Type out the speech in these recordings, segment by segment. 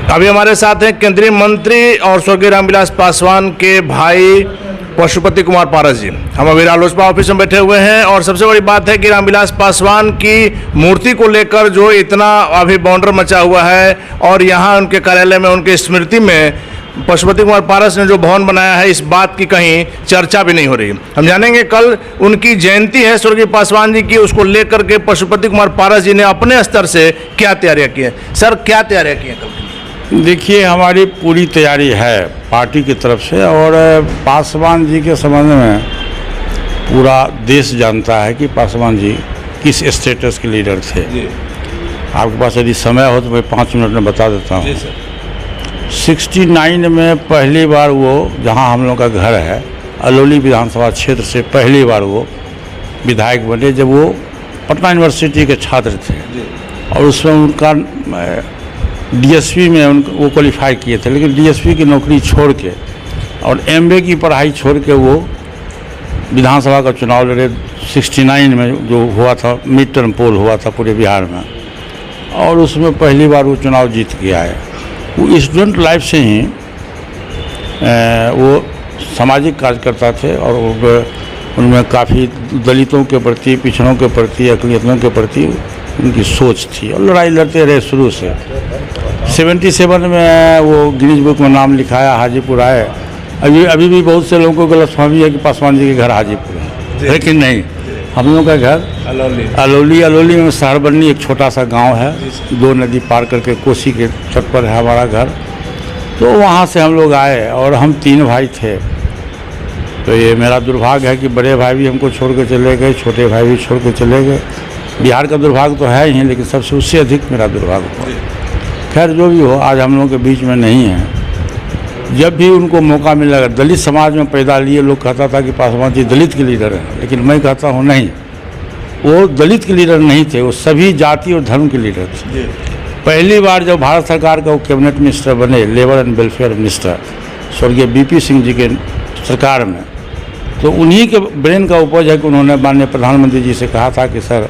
अभी हमारे साथ हैं केंद्रीय मंत्री और स्वर्गीय रामविलास पासवान के भाई पशुपति कुमार पारस जी। हम अभी रालोसपा ऑफिस में बैठे हुए हैं और सबसे बड़ी बात है कि रामविलास पासवान की मूर्ति को लेकर जो इतना अभी बौंडर मचा हुआ है और यहाँ उनके कार्यालय में उनकी स्मृति में पशुपति कुमार पारस ने जो भवन बनाया है, इस बात की कहीं चर्चा भी नहीं हो रही। हम जानेंगे कल उनकी जयंती है स्वर्गीय पासवान जी की, उसको लेकर के पशुपति कुमार पारस जी ने अपने स्तर से क्या तैयारियां की हैं। सर, क्या तैयारियां की हैं कल? देखिए, हमारी पूरी तैयारी है पार्टी की तरफ से और पासवान जी के संबंध में पूरा देश जानता है कि पासवान जी किस स्टेटस के लीडर थे। आपके पास यदि समय हो तो मैं 5 मिनट में बता देता हूँ। 69 में पहली बार वो, जहाँ हम लोग का घर है, अलौली विधानसभा क्षेत्र से पहली बार वो विधायक बने, जब वो पटना यूनिवर्सिटी के छात्र थे और उसमें उनका डीएसपी में वो क्वालिफाई किए थे, लेकिन डीएसपी की नौकरी छोड़ के और एमबीए की पढ़ाई छोड़ के वो विधानसभा का चुनाव लड़े। 69 में जो हुआ था, मिड टर्म पोल हुआ था पूरे बिहार में, और उसमें पहली बार वो चुनाव जीत के आए। वो स्टूडेंट लाइफ से ही वो सामाजिक कार्यकर्ता थे और उनमें काफ़ी दलितों के प्रति, पिछड़ों के प्रति, अक़लियतों के प्रति उनकी सोच थी और लड़ाई लड़ते रहे शुरू से। 77 में वो गिनीज बुक में नाम लिखाया, हाजीपुर आए। अभी भी बहुत से लोगों को गलतफहमी है कि पासवान जी के घर हाजीपुर है, लेकिन नहीं, हम लोगों का घर अलौली में सहरबन्नी एक छोटा सा गांव है, 2 नदी पार करके कोसी के तट पर है हमारा घर। तो वहाँ से हम लोग आए और हम 3 भाई थे। तो ये मेरा दुर्भाग्य है कि बड़े भाई भी हमको छोड़ के चले गए, छोटे भाई भी छोड़ के चले गए। बिहार का दुर्भाग्य तो है ही, लेकिन सबसे उससे अधिक मेरा दुर्भाग्य हुआ। खैर, जो भी हो, आज हम लोगों के बीच में नहीं है। जब भी उनको मौका मिलेगा, दलित समाज में पैदा लिए, लोग कहता था कि पासवान जी दलित के लीडर हैं, लेकिन मैं कहता हूँ नहीं, वो दलित के लीडर नहीं थे, वो सभी जाति और धर्म के लीडर थे। पहली बार जब भारत सरकार का वो कैबिनेट मिनिस्टर बने, लेबर एंड वेलफेयर मिनिस्टर, स्वर्गीय बीपी सिंह जी के सरकार में, तो उन्हीं के ब्रेन का उपज है कि उन्होंने माननीय प्रधानमंत्री जी से कहा था कि सर,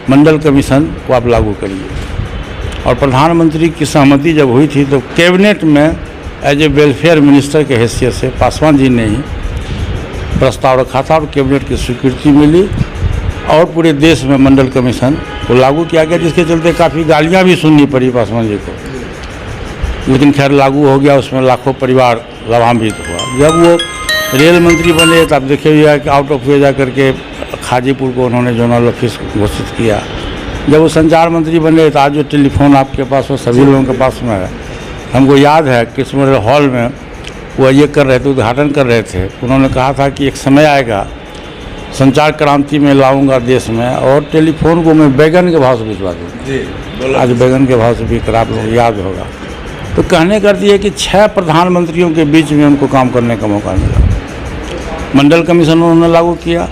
मंडल कमीशन को आप लागू करिए। और प्रधानमंत्री की सहमति जब हुई थी तो कैबिनेट में एज ए वेलफेयर मिनिस्टर के हैसियत से पासवान जी ने ही प्रस्ताव रखा था और कैबिनेट की स्वीकृति मिली और पूरे देश में मंडल कमीशन को लागू किया गया, जिसके चलते काफ़ी गालियां भी सुननी पड़ी पासवान जी को, लेकिन खैर लागू हो गया। उसमें लाखों परिवार लाभान्वित हुआ। जब वो रेल मंत्री बने तो आप देखे हुए कि आउट ऑफ वे जा करके हाजीपुर को उन्होंने जोनल ऑफिस घोषित किया। जब वो संचार मंत्री बने तो आज जो टेलीफोन आपके पास हो, सभी लोगों के पास में है। हमको याद है कृष्ण हॉल में वो ये कर रहे थे, उद्घाटन कर रहे थे, उन्होंने कहा था कि एक समय आएगा, संचार क्रांति में लाऊंगा देश में और टेलीफोन को मैं बैगन के भाव से भिजवा दूँगा। आज बैगन के भाव से भी कर, आप लोग याद होगा। तो कहने का अर्थ ये कि 6 प्रधानमंत्रियों के बीच में उनको काम करने का मौका मिला। मंडल कमीशन उन्होंने लागू किया।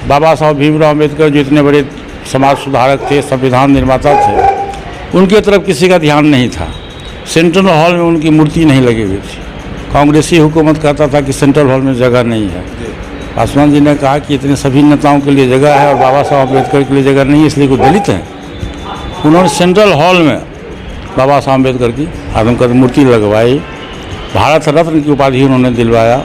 बाबा साहब भीमराव अम्बेडकर जो इतने बड़े समाज सुधारक थे, संविधान निर्माता थे, उनकी तरफ किसी का ध्यान नहीं था। सेंट्रल हॉल में उनकी मूर्ति नहीं लगी हुई थी। कांग्रेसी हुकूमत कहता था कि सेंट्रल हॉल में जगह नहीं है। पासवान जी ने कहा कि इतने सभी नेताओं के लिए जगह है और बाबा साहब अम्बेडकर के लिए जगह नहीं है, इसलिए कोई दलित हैं। उन्होंने सेंट्रल हॉल में बाबा साहब अम्बेडकर की आदमकद मूर्ति लगवाई, भारत रत्न की उपाधि उन्होंने दिलवाया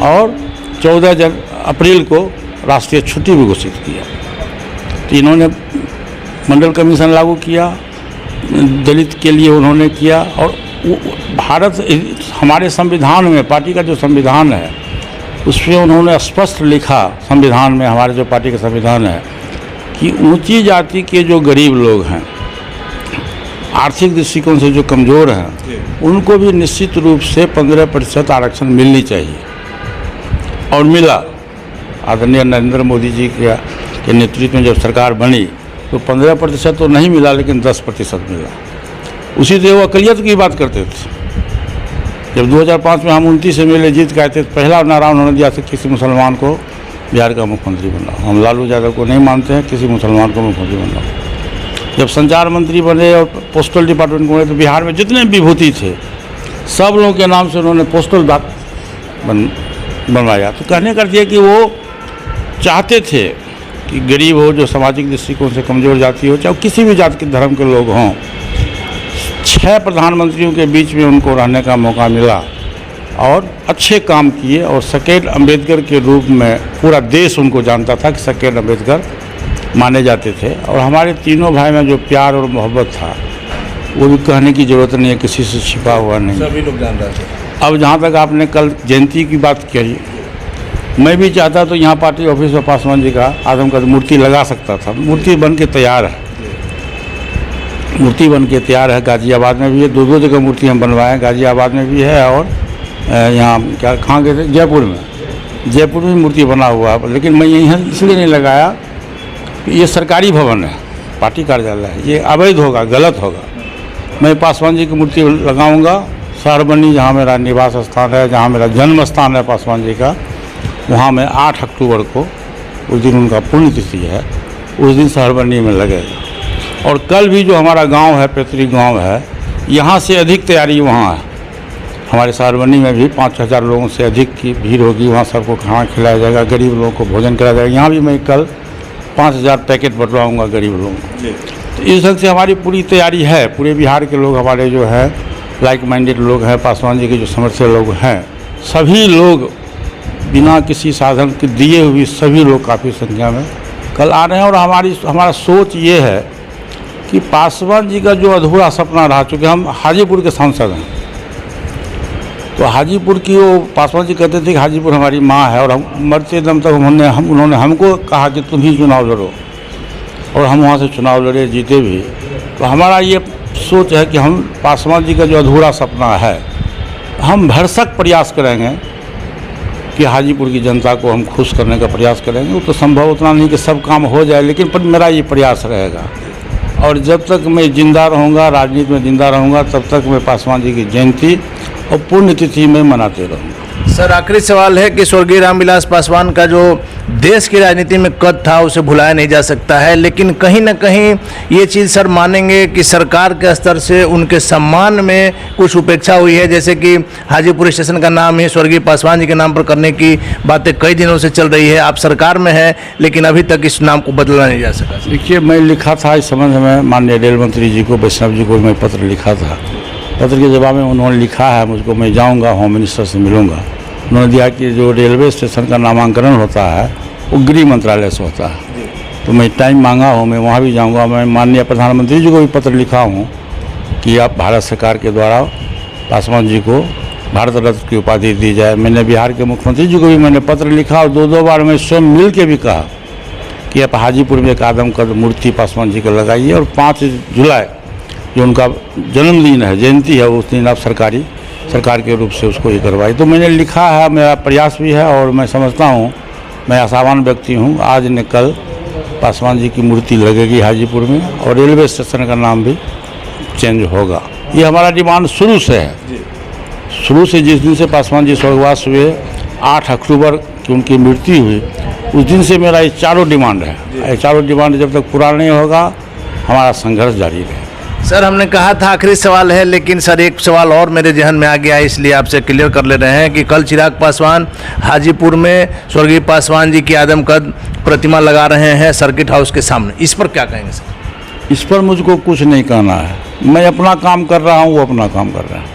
और 14 अप्रैल को राष्ट्रीय छुट्टी भी घोषित किया। तो इन्होंने मंडल कमीशन लागू किया, दलित के लिए उन्होंने किया। और भारत, हमारे संविधान में, पार्टी का जो संविधान है उसमें उन्होंने स्पष्ट लिखा, संविधान में, हमारे जो पार्टी का संविधान है, कि ऊंची जाति के जो गरीब लोग हैं, आर्थिक दृष्टिकोण से जो कमज़ोर हैं, उनको भी निश्चित रूप से 15% आरक्षण मिलनी चाहिए। और मिला। आदरणीय नरेंद्र मोदी जी के नेतृत्व में जब सरकार बनी तो 15% तो नहीं मिला, लेकिन 10% मिला। उसी से वो अक़लियत की बात करते थे। जब 2005 में हम 29 MLA जीत के आए थे, पहला नारा उन्होंने दिया था किसी मुसलमान को बिहार का मुख्यमंत्री बनाओ। हम लालू यादव को नहीं मानते हैं, किसी मुसलमान को मुख्यमंत्री बनाओ। जब संचार मंत्री बने और पोस्टल डिपार्टमेंट बने तो बिहार में जितने विभूति थे सब लोगों के नाम से उन्होंने पोस्टल डाक बनवाया। तो कहने का ये कि वो चाहते थे कि गरीब हो, जो सामाजिक दृष्टिकोण से कमज़ोर जाति हो, चाहे किसी भी जाति के धर्म के लोग हों, 6 प्रधानमंत्रियों के बीच में उनको रहने का मौका मिला और अच्छे काम किए। और सेकेंड अम्बेडकर के रूप में पूरा देश उनको जानता था कि सेकेंड अम्बेडकर माने जाते थे। और हमारे तीनों भाई में जो प्यार और मोहब्बत था वो भी कहने की ज़रूरत नहीं है, किसी से छिपा हुआ नहीं, सभी लोग जान रहे थे। अब जहाँ तक आपने कल जयंती की बात कही, मैं भी चाहता तो यहाँ पार्टी ऑफिस में पासवान जी का आदमकद मूर्ति लगा सकता था। मूर्ति बन के तैयार है, मूर्ति बन के तैयार है। गाज़ियाबाद में भी है, 2 जगह मूर्ति हम बनवाए, गाज़ियाबाद में भी है और यहाँ क्या कहाँ गए थे, जयपुर में मूर्ति बना हुआ है। लेकिन मैं यहाँ इसलिए नहीं लगाया कि ये सरकारी भवन है, पार्टी कार्यालय है, ये अवैध होगा, गलत होगा। मैं पासवान जी की मूर्ति लगाऊंगा सहरबनी, जहाँ मेरा निवास स्थान है, जहाँ मेरा जन्म स्थान है पासवान जी का, वहाँ मैं 8 अक्टूबर को, उस दिन उनका पुण्यतिथि है, उस दिन सहरबनी में लगेगा। और कल भी जो हमारा गांव है, पैतृक गांव है, यहाँ से अधिक तैयारी वहाँ है। हमारे सहरबनी में भी 5,000 लोगों से अधिक की भीड़ होगी, वहाँ सबको खाना खिलाया जाएगा, गरीब लोगों को भोजन कराया जाएगा। यहाँ भी मैं कल 5,000 पैकेट बंटवाऊँगा गरीब लोगों को। तो इस ढंग से हमारी पूरी तैयारी है। पूरे बिहार के लोग हमारे जो है लाइक माइंडेड लोग हैं, पासवान जी के जो समर्थक लोग हैं, सभी लोग बिना किसी साधन के दिए हुए सभी लोग काफ़ी संख्या में कल आ रहे हैं। और हमारा सोच ये है कि पासवान जी का जो अधूरा सपना रहा, चूँकि हम हाजीपुर के सांसद हैं, तो हाजीपुर की वो पासवान जी कहते थे कि हाजीपुर हमारी माँ है, और हम मरते दम तक उन्होंने हमको कहा कि तुम ही चुनाव लड़ो, और हम वहाँ से चुनाव लड़े, जीते भी। तो हमारा ये सोच है कि हम पासवान जी का जो अधूरा सपना है, हम भरसक प्रयास करेंगे कि हाजीपुर की जनता को हम खुश करने का प्रयास करेंगे। वो तो संभव उतना नहीं कि सब काम हो जाए, लेकिन पर मेरा ये प्रयास रहेगा। और जब तक मैं जिंदा रहूँगा, राजनीति में जिंदा रहूँगा, तब तक मैं पासवान जी की जयंती और पुण्यतिथि में मनाते रहूँगा। सर, आखिरी सवाल है कि स्वर्गीय रामविलास पासवान का जो देश की राजनीति में कद था उसे भुलाया नहीं जा सकता है, लेकिन कहीं ना कहीं ये चीज़ सर मानेंगे कि सरकार के स्तर से उनके सम्मान में कुछ उपेक्षा हुई है, जैसे कि हाजीपुर स्टेशन का नाम ही स्वर्गीय पासवान जी के नाम पर करने की बातें कई दिनों से चल रही है। आप सरकार में है, लेकिन अभी तक इस नाम को बदला नहीं जा सका। देखिए, मैं लिखा था इस संबंध में माननीय रेल मंत्री जी को, वैष्णव जी को मैं पत्र लिखा था। पत्र के जवाब में उन्होंने लिखा है मुझको, मैं जाऊंगा होम मिनिस्टर से मिलूंगा। उन्होंने दिया कि जो रेलवे स्टेशन का नामांकन होता है वो गृह मंत्रालय से होता है, तो मैं टाइम मांगा हूँ, मैं वहाँ भी जाऊँगा। मैं माननीय प्रधानमंत्री जी को भी पत्र लिखा हूँ कि आप भारत सरकार के द्वारा पासवान जी को भारत रत्न की उपाधि दी जाए। मैंने बिहार के मुख्यमंत्री जी को भी मैंने पत्र लिखा, और 2 बार मैं स्वयं मिल के भी कहा कि आप हाजीपुर में एक आदमकद मूर्ति पासवान जी को लगाइए, और 5 जुलाई जो उनका जन्मदिन है, जयंती है, उस दिन आप सरकार के रूप से उसको ये करवाई। तो मैंने लिखा है, मेरा प्रयास भी है, और मैं समझता हूँ, मैं आशावान व्यक्ति हूँ, आज न कल पासवान जी की मूर्ति लगेगी हाजीपुर में, और रेलवे स्टेशन का नाम भी चेंज होगा। ये हमारा डिमांड शुरू से है, शुरू से। जिस दिन से पासवान जी स्वर्गवास हुए, 8 अक्टूबर की उनकी मृत्यु हुई, उस दिन से मेरा ये चारों डिमांड है। ये चारों डिमांड जब तक पूरा नहीं होगा, हमारा संघर्ष जारी रहेगा। सर, हमने कहा था आखिरी सवाल है, लेकिन सर एक सवाल और मेरे जहन में आ गया, इसलिए आपसे क्लियर कर ले रहे हैं कि कल चिराग पासवान हाजीपुर में स्वर्गीय पासवान जी की आदमकद प्रतिमा लगा रहे हैं सर्किट हाउस के सामने, इस पर क्या कहेंगे सर? इस पर मुझको कुछ नहीं कहना है, मैं अपना काम कर रहा हूँ, वो अपना काम कर रहा है,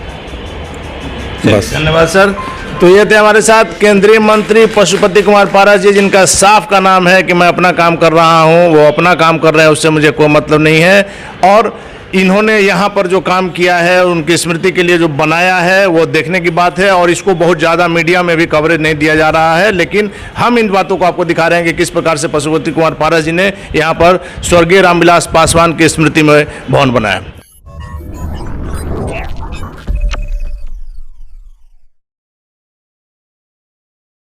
बस। धन्यवाद सर। तो ये थे हमारे साथ केंद्रीय मंत्री पशुपति कुमार पारस जी, जिनका साफ का नाम है कि मैं अपना काम कर रहा हूँ, वो अपना काम कर रहे हैं, उससे मुझे कोई मतलब नहीं है। और इन्होंने यहाँ पर जो काम किया है, उनकी स्मृति के लिए जो बनाया है, वो देखने की बात है, और इसको बहुत ज़्यादा मीडिया में भी कवरेज नहीं दिया जा रहा है, लेकिन हम इन बातों को आपको दिखा रहे हैं कि किस प्रकार से पशुपति कुमार पारस जी ने यहाँ पर स्वर्गीय रामविलास पासवान की स्मृति में भवन बनाया।